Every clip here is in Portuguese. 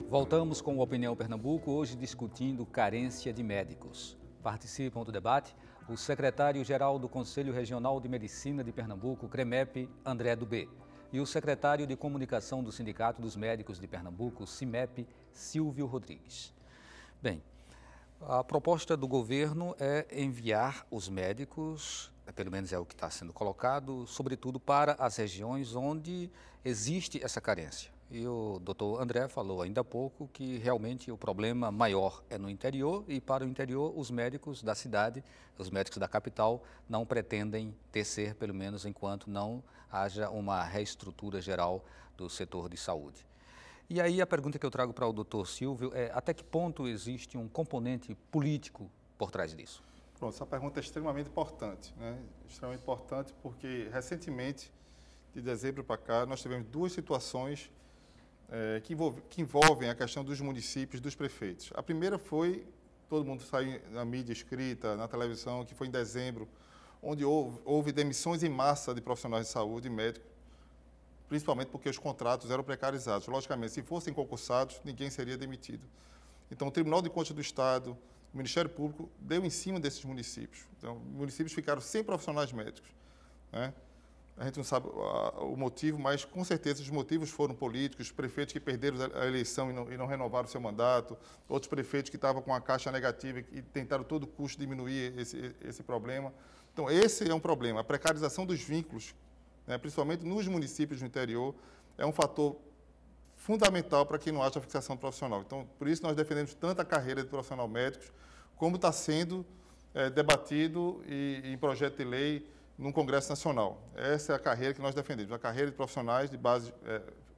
Voltamos com o Opinião Pernambuco, hoje discutindo carência de médicos. Participam do debate o secretário-geral do Conselho Regional de Medicina de Pernambuco, CREMEP, André Dubé, e o secretário de Comunicação do Sindicato dos Médicos de Pernambuco, SIMEP, Silvio Rodrigues. Bem, a proposta do governo é enviar os médicos, pelo menos é o que está sendo colocado, sobretudo para as regiões onde existe essa carência. E o doutor André falou ainda há pouco que realmente o problema maior é no interior e para o interior os médicos da cidade, os médicos da capital, não pretendem tecer, pelo menos enquanto não haja uma reestrutura geral do setor de saúde. E aí a pergunta que eu trago para o doutor Silvio é até que ponto existe um componente político por trás disso? Pronto, essa pergunta é extremamente importante, né? Extremamente importante porque recentemente, de dezembro para cá, nós tivemos duas situações que envolvem a questão dos municípios, dos prefeitos. A primeira foi, todo mundo saiu na mídia escrita, na televisão, que foi em dezembro, onde houve demissões em massa de profissionais de saúde e médicos, principalmente porque os contratos eram precarizados. Logicamente, se fossem concursados, ninguém seria demitido. Então, o Tribunal de Contas do Estado, o Ministério Público, deu em cima desses municípios. Então, os municípios ficaram sem profissionais médicos, né? A gente não sabe o motivo, mas com certeza os motivos foram políticos, prefeitos que perderam a eleição e não renovaram o seu mandato, outros prefeitos que estavam com a caixa negativa e tentaram a todo custo diminuir esse problema. Então, esse é um problema. A precarização dos vínculos, né, principalmente nos municípios do interior, é um fator fundamental para que não haja fixação profissional. Então, por isso nós defendemos tanto a carreira de profissional médicos, como está sendo debatido em projeto de lei no Congresso Nacional. Essa é a carreira que nós defendemos, a carreira de profissionais de base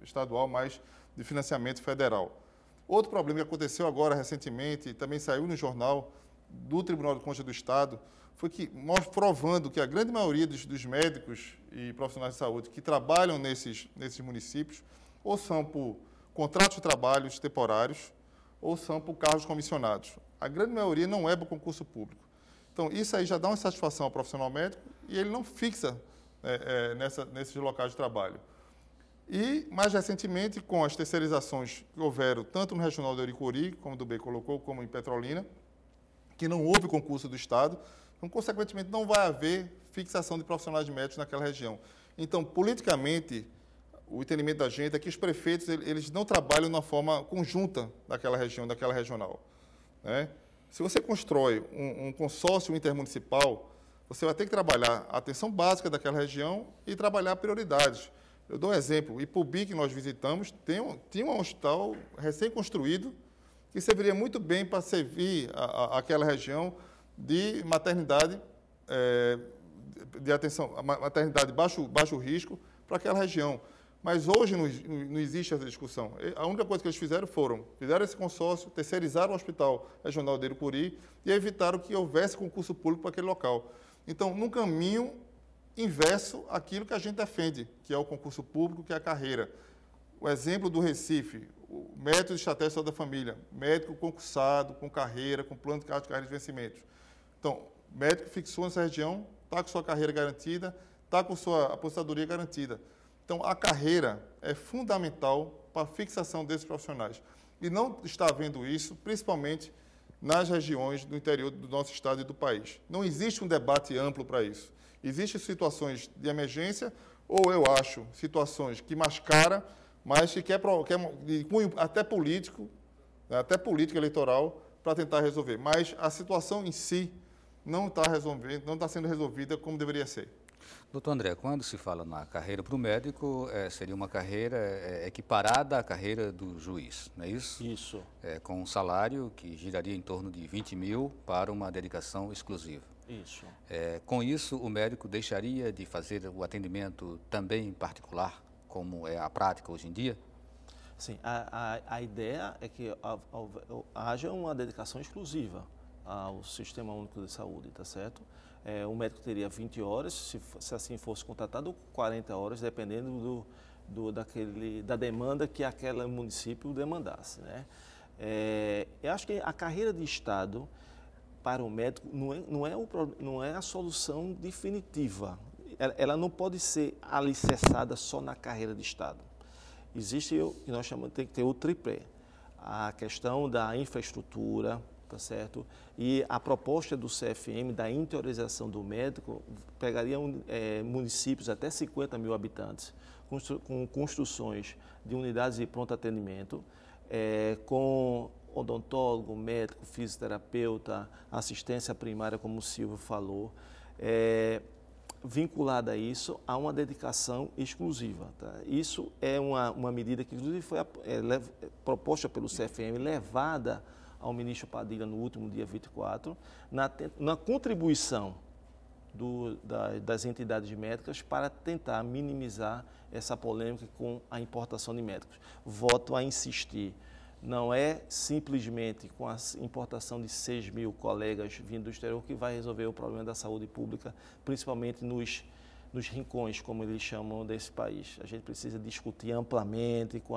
estadual, mas de financiamento federal. Outro problema que aconteceu agora recentemente, também saiu no jornal do Tribunal de Contas do Estado, foi que, provando que a grande maioria dos médicos e profissionais de saúde que trabalham nesses municípios, ou são por contratos de trabalho temporários, ou são por cargos comissionados. A grande maioria não é por concurso público. Então, isso aí já dá uma satisfação ao profissional médico e ele não fixa nesses locais de trabalho. E, mais recentemente, com as terceirizações que houveram, tanto no Regional do Aricuri, como o Dubé colocou, como em Petrolina, que não houve concurso do Estado, então, consequentemente, não vai haver fixação de profissionais médicos naquela região. Então, politicamente, o entendimento da gente é que os prefeitos eles não trabalham de uma forma conjunta daquela região, daquela regional, né? Se você constrói um consórcio intermunicipal, você vai ter que trabalhar a atenção básica daquela região e trabalhar prioridades. Eu dou um exemplo. O Ipubi, que nós visitamos, tinha um hospital recém-construído que serviria muito bem para servir aquela região de maternidade, de atenção, maternidade baixo risco para aquela região. Mas hoje não existe essa discussão. A única coisa que eles fizeram esse consórcio, terceirizaram o Hospital Regional de Aricuri e evitaram que houvesse concurso público para aquele local. Então, num caminho inverso àquilo que a gente defende, que é o concurso público, que é a carreira. O exemplo do Recife, o método de estratégia de saúde da família, médico concursado, com carreira, com plano de carreira de vencimentos. Então, médico fixou nessa região, está com sua carreira garantida, está com sua aposentadoria garantida. Então, a carreira é fundamental para a fixação desses profissionais. E não está havendo isso, principalmente nas regiões do interior do nosso estado e do país. Não existe um debate amplo para isso. Existem situações de emergência, ou eu acho, situações que mascaram, mas que quer de cunho até político, né, até política eleitoral, para tentar resolver. Mas a situação em si não está sendo resolvida como deveria ser. Doutor André, quando se fala na carreira para o médico, seria uma carreira equiparada à carreira do juiz, não é isso? Isso. Com um salário que giraria em torno de 20 mil para uma dedicação exclusiva. Isso. Com isso, o médico deixaria de fazer o atendimento também em particular, como é a prática hoje em dia? Sim, a ideia é que haja uma dedicação exclusiva ao Sistema Único de Saúde, tá certo? O médico teria 20 horas, se assim fosse contratado, 40 horas, dependendo da demanda que aquele município demandasse, né? Eu acho que a carreira de Estado para o médico não é a solução definitiva. Ela não pode ser alicerçada só na carreira de Estado. Existe o que nós chamamos, tem que ter o tripé. a questão da infraestrutura, tá certo? E a proposta do CFM, da interiorização do médico, pegaria municípios até 50 mil habitantes, com construções de unidades de pronto atendimento, com odontólogo, médico, fisioterapeuta, assistência primária, como o Silvio falou, vinculada a isso, há uma dedicação exclusiva. Tá? Isso é uma medida que, inclusive, foi proposta pelo CFM, levada ao ministro Padilha no último dia 24, na contribuição das entidades médicas para tentar minimizar essa polêmica com a importação de médicos. Volto a insistir, não é simplesmente com a importação de 6 mil colegas vindo do exterior que vai resolver o problema da saúde pública, principalmente nos rincões, como eles chamam, desse país. A gente precisa discutir amplamente com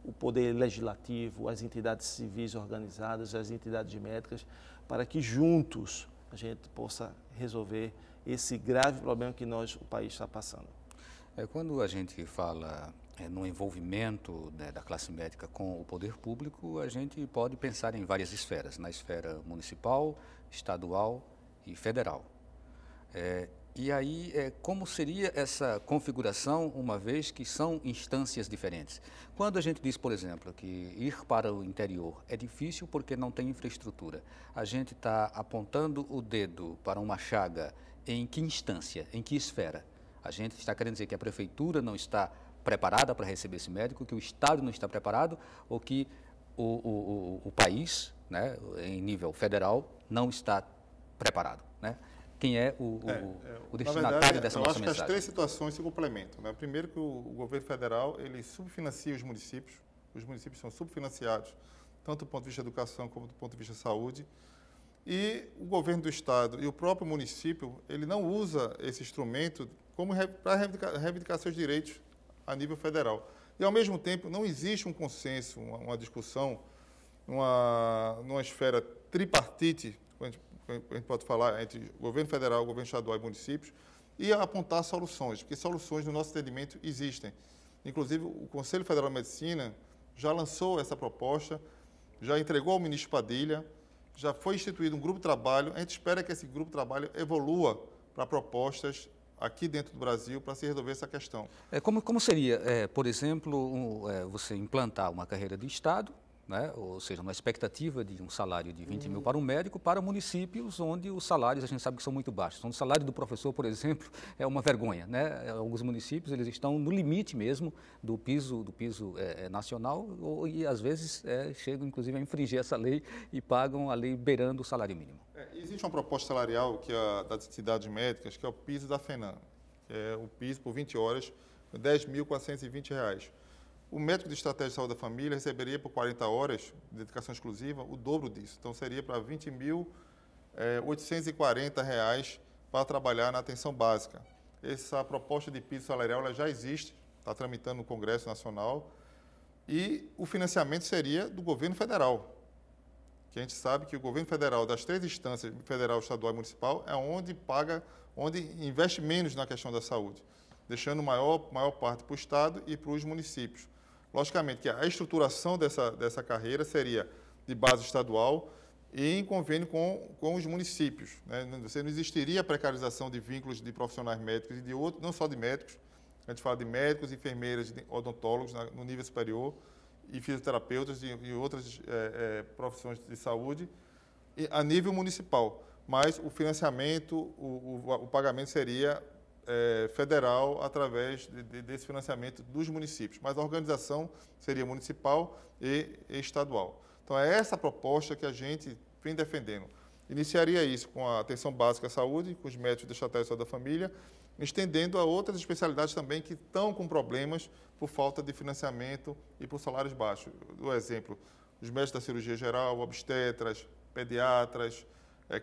o poder legislativo, as entidades civis organizadas, as entidades médicas, para que juntos a gente possa resolver esse grave problema que o país está passando. Quando a gente fala no envolvimento, né, da classe médica com o poder público, a gente pode pensar em várias esferas, na esfera municipal, estadual e federal. E aí, como seria essa configuração, uma vez que são instâncias diferentes? Quando a gente diz, por exemplo, que ir para o interior é difícil porque não tem infraestrutura, a gente está apontando o dedo para uma chaga em que instância, em que esfera? A gente está querendo dizer que a prefeitura não está preparada para receber esse médico, que o Estado não está preparado, ou que o país, né, em nível federal, não está preparado, né? Quem é o destinatário dessa nossa mensagem? Eu acho que as três situações se complementam, né? Primeiro, que o governo federal ele subfinancia os municípios são subfinanciados, tanto do ponto de vista da educação como do ponto de vista da saúde, e o governo do Estado e o próprio município, ele não usa esse instrumento como para reivindicar seus direitos a nível federal. E, ao mesmo tempo, não existe um consenso, uma discussão, numa esfera tripartite, a gente pode falar entre governo federal, governo estadual e municípios, e apontar soluções, porque soluções no nosso entendimento existem. Inclusive, o Conselho Federal de Medicina já lançou essa proposta, já entregou ao ministro Padilha, já foi instituído um grupo de trabalho. A gente espera que esse grupo de trabalho evolua para propostas aqui dentro do Brasil para se resolver essa questão. Como seria, por exemplo, você implantar uma carreira de Estado, né? Ou seja, uma expectativa de um salário de 20 mil para um médico, para municípios onde os salários a gente sabe que são muito baixos. Então, o salário do professor, por exemplo, é uma vergonha, né? Alguns municípios eles estão no limite mesmo do piso nacional e às vezes chegam inclusive a infringir essa lei e pagam a lei beirando o salário mínimo. Existe uma proposta salarial das entidades médicas, que é o piso da FENAM, que é o piso por 20 horas, R$ 10.420. O médico de estratégia de saúde da família receberia por 40 horas de dedicação exclusiva o dobro disso. Então, seria para R$ 20.840 para trabalhar na atenção básica. Essa proposta de piso salarial ela já existe, está tramitando no Congresso Nacional, e o financiamento seria do governo federal, que a gente sabe que o governo federal, das três instâncias, federal, estadual e municipal, é onde investe menos na questão da saúde, deixando maior parte para o Estado e para os municípios. Logicamente que a estruturação dessa carreira seria de base estadual e em convênio com os municípios, né? Você não existiria a precarização de vínculos de profissionais médicos e de outros, não só de médicos, a gente fala de médicos, enfermeiras, odontólogos no nível superior, e fisioterapeutas e outras profissões de saúde a nível municipal. Mas o financiamento, o pagamento seria federal através desse financiamento dos municípios, mas a organização seria municipal e estadual. Então, é essa a proposta que a gente vem defendendo. Iniciaria isso com a atenção básica à saúde, com os médicos da estratégia de saúde da família, estendendo a outras especialidades também que estão com problemas por falta de financiamento e por salários baixos. Do exemplo, os médicos da cirurgia geral, obstetras, pediatras,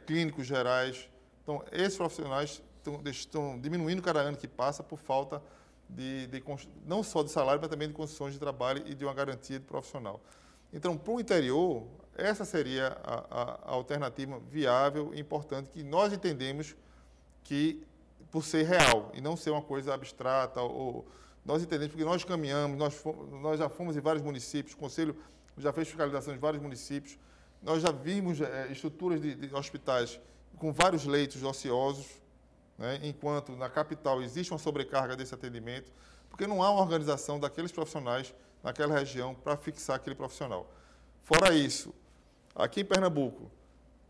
clínicos gerais. Então, esses profissionais estão diminuindo cada ano que passa por falta não só de salário, mas também de condições de trabalho e de uma garantia de profissional. Então, para o interior, essa seria a alternativa viável e importante que nós entendemos que, por ser real e não ser uma coisa abstrata, nós entendemos porque nós caminhamos, nós já fomos em vários municípios, o Conselho já fez fiscalização em vários municípios. Nós já vimos estruturas de hospitais com vários leitos ociosos, né, enquanto na capital existe uma sobrecarga desse atendimento, porque não há uma organização daqueles profissionais naquela região para fixar aquele profissional. Fora isso, aqui em Pernambuco,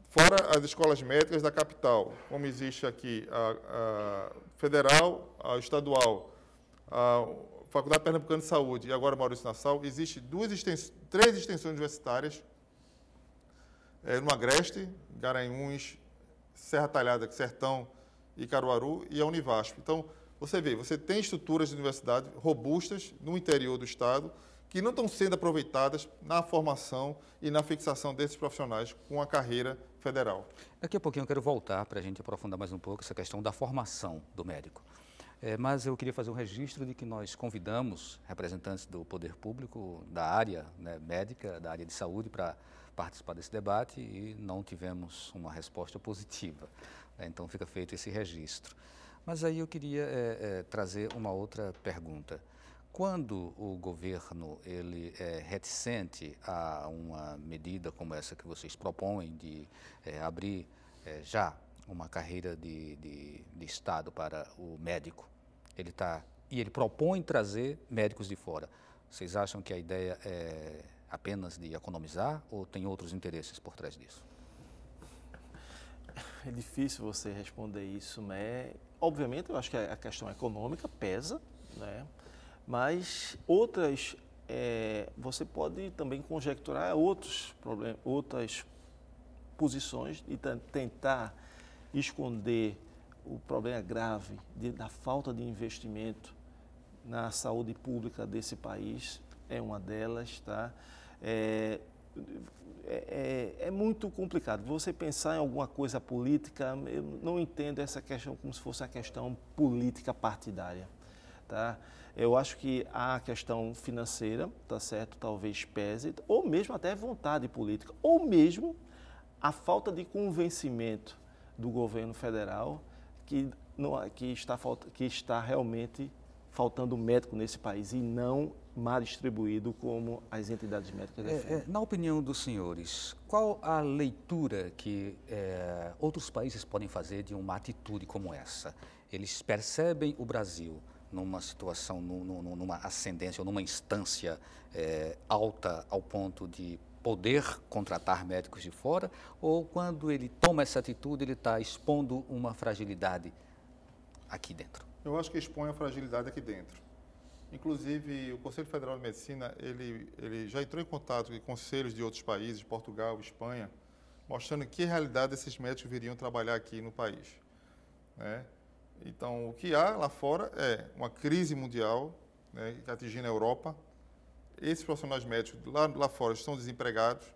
fora as escolas médicas da capital, como existe aqui a federal, a estadual, a Faculdade Pernambucana de Saúde e agora Maurício Nassau, existem 3 extensões universitárias, no Agreste, Garanhuns, Serra Talhada, Sertão e Caruaru, e a Univasp. Então, você vê, você tem estruturas de universidade robustas no interior do Estado que não estão sendo aproveitadas na formação e na fixação desses profissionais com a carreira federal. Daqui a pouquinho eu quero voltar para a gente aprofundar mais um pouco essa questão da formação do médico. Mas eu queria fazer um registro de que nós convidamos representantes do poder público, da área, né, médica, da área de saúde, para participar desse debate e não tivemos uma resposta positiva. Então fica feito esse registro. Mas aí eu queria trazer uma outra pergunta. Quando o governo ele é reticente a uma medida como essa que vocês propõem de abrir já uma carreira de Estado para o médico, ele propõe trazer médicos de fora, vocês acham que a ideia é apenas de economizar ou tem outros interesses por trás disso? É difícil você responder isso, né? Obviamente, eu acho que a questão econômica pesa, né? Mas outras, você pode também conjecturar outros problemas, outras posições e tentar esconder o problema grave da falta de investimento na saúde pública desse país. É uma delas, tá? É muito complicado. Você pensar em alguma coisa política, eu não entendo essa questão como se fosse uma questão política partidária, tá? Eu acho que a questão financeira, tá certo, talvez pese, ou mesmo até vontade política, ou mesmo a falta de convencimento do governo federal que está realmente faltando médico nesse país e não mal distribuído como as entidades médicas defendem. Na opinião dos senhores, qual a leitura que outros países podem fazer de uma atitude como essa? Eles percebem o Brasil numa situação, numa ascendência ou numa instância alta ao ponto de poder contratar médicos de fora, ou quando ele toma essa atitude, ele está expondo uma fragilidade aqui dentro? Eu acho que expõe a fragilidade aqui dentro. Inclusive, o Conselho Federal de Medicina, ele já entrou em contato com conselhos de outros países, Portugal, Espanha, mostrando que realidade esses médicos viriam trabalhar aqui no país, né? Então, o que há lá fora é uma crise mundial, né, atingindo a Europa. Esses profissionais médicos lá fora estão desempregados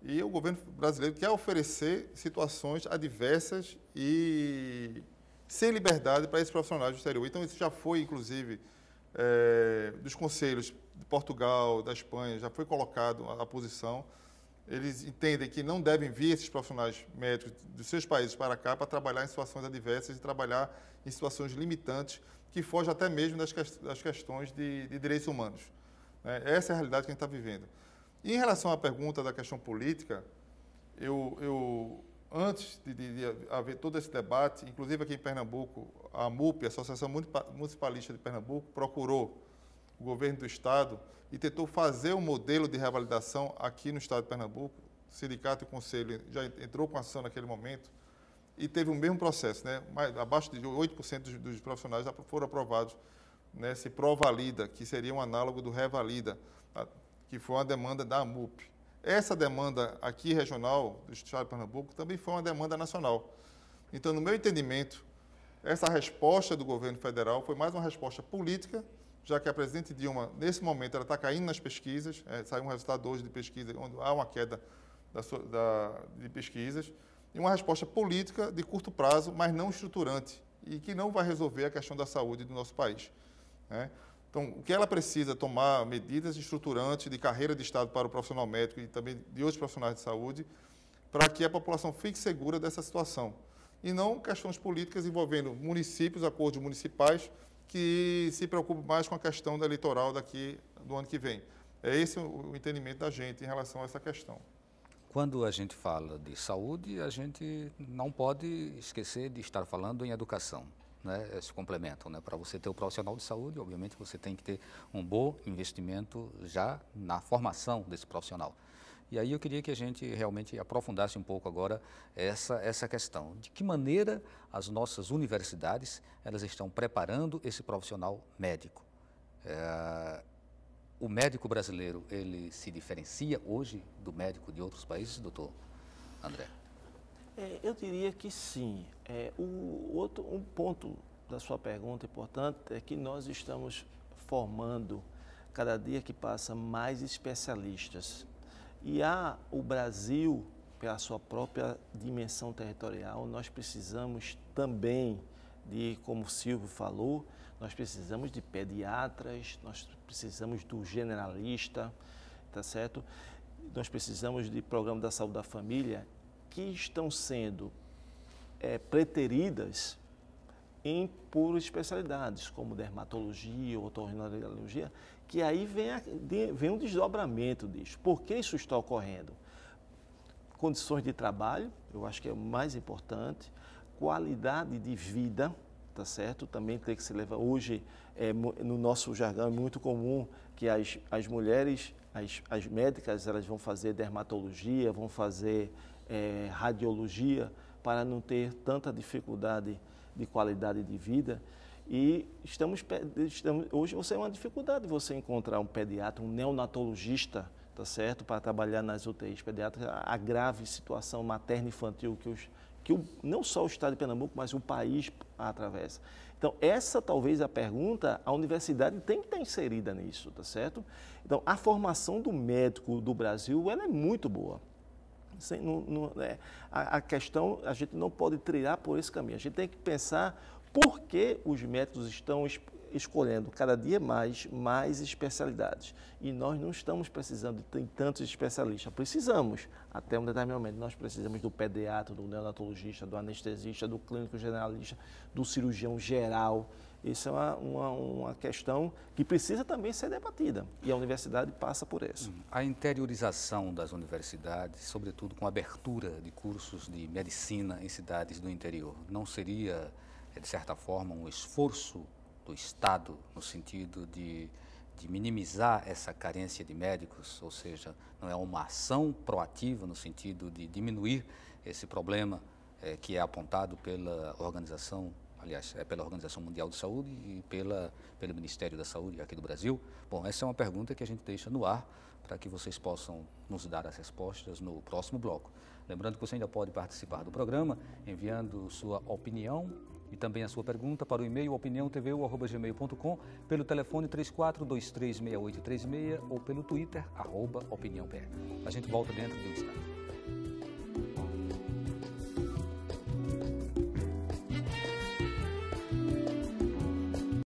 e o governo brasileiro quer oferecer situações adversas e sem liberdade para esses profissionais do exterior. Então, isso já foi, inclusive, dos conselhos de Portugal, da Espanha, já foi colocado a posição. Eles entendem que não devem vir esses profissionais médicos dos seus países para cá para trabalhar em situações adversas e trabalhar em situações limitantes que fogem até mesmo das questões de direitos humanos. Essa é a realidade que a gente está vivendo. E em relação à pergunta da questão política, antes de haver todo esse debate, inclusive aqui em Pernambuco, a MUP, a Associação Municipalista de Pernambuco, procurou o governo do Estado e tentou fazer um modelo de revalidação aqui no Estado de Pernambuco. O sindicato e o conselho já entrou com ação naquele momento e teve o mesmo processo, né? Abaixo de 8% dos profissionais já foram aprovados nesse Provalida, que seria um análogo do Revalida, que foi uma demanda da MUP. Essa demanda aqui regional do Estado de Pernambuco também foi uma demanda nacional. Então, no meu entendimento, essa resposta do governo federal foi mais uma resposta política, já que a presidente Dilma, nesse momento, ela está caindo nas pesquisas, saiu um resultado hoje de pesquisa, onde há uma queda de pesquisas, e uma resposta política de curto prazo, mas não estruturante, e que não vai resolver a questão da saúde do nosso país, né? Então, o que ela precisa tomar medidas estruturantes de carreira de Estado para o profissional médico e também de outros profissionais de saúde, para que a população fique segura dessa situação. E não questões políticas envolvendo municípios, acordos municipais, que se preocupam mais com a questão da eleitoral do ano que vem. É esse o entendimento da gente em relação a essa questão. Quando a gente fala de saúde, a gente não pode esquecer de estar falando em educação, né? Esse complemento, né? Para você ter o profissional de saúde, obviamente você tem que ter um bom investimento já na formação desse profissional. E aí eu queria que a gente realmente aprofundasse um pouco agora essa questão. De que maneira as nossas universidades elas estão preparando esse profissional médico? O médico brasileiro, ele se diferencia hoje do médico de outros países, doutor André? Eu diria que sim. Um ponto da sua pergunta importante é que nós estamos formando, cada dia que passa, mais especialistas. E o Brasil, pela sua própria dimensão territorial, nós precisamos também como o Silvio falou, nós precisamos de pediatras, nós precisamos do generalista, tá certo? Nós precisamos de programa da saúde da família que estão sendo preteridas por especialidades, como dermatologia, otorrinolaringologia, que aí vem um desdobramento disso. Por que isso está ocorrendo? Condições de trabalho, eu acho que é o mais importante, qualidade de vida, tá certo? Também tem que se levar. Hoje, no nosso jargão, é muito comum que as mulheres, as médicas, elas vão fazer dermatologia, vão fazer radiologia, para não ter tanta dificuldade de qualidade de vida. E hoje você é uma dificuldade você encontrar um pediatra, um neonatologista, tá certo? Para trabalhar nas UTIs pediátricas, a grave situação materno-infantil que não só o estado de Pernambuco, mas o país atravessa. Então, essa talvez a pergunta, a universidade tem que estar inserida nisso, tá certo? Então, a formação do médico do Brasil, ela é muito boa. A questão, a gente não pode trilhar por esse caminho. A gente tem que pensar por que os médicos estão escolhendo cada dia mais especialidades. E nós não estamos precisando de tantos especialistas. Precisamos, até um determinado momento, nós precisamos do pediatra, do neonatologista, do anestesista, do clínico generalista, do cirurgião geral. Isso é uma questão que precisa também ser debatida. E a universidade passa por isso. A interiorização das universidades, sobretudo com a abertura de cursos de medicina em cidades do interior, não seria, de certa forma, um esforço do Estado no sentido de minimizar essa carência de médicos, ou seja, não é uma ação proativa no sentido de diminuir esse problema que é apontado pela organização, aliás, pela Organização Mundial de Saúde e pelo Ministério da Saúde aqui do Brasil? Bom, essa é uma pergunta que a gente deixa no ar para que vocês possam nos dar as respostas no próximo bloco. Lembrando que você ainda pode participar do programa enviando sua opinião e também a sua pergunta para o e-mail opiniãotvu@gmail.com, pelo telefone 34236836 ou pelo Twitter @opiniãopr. A gente volta dentro de um instante.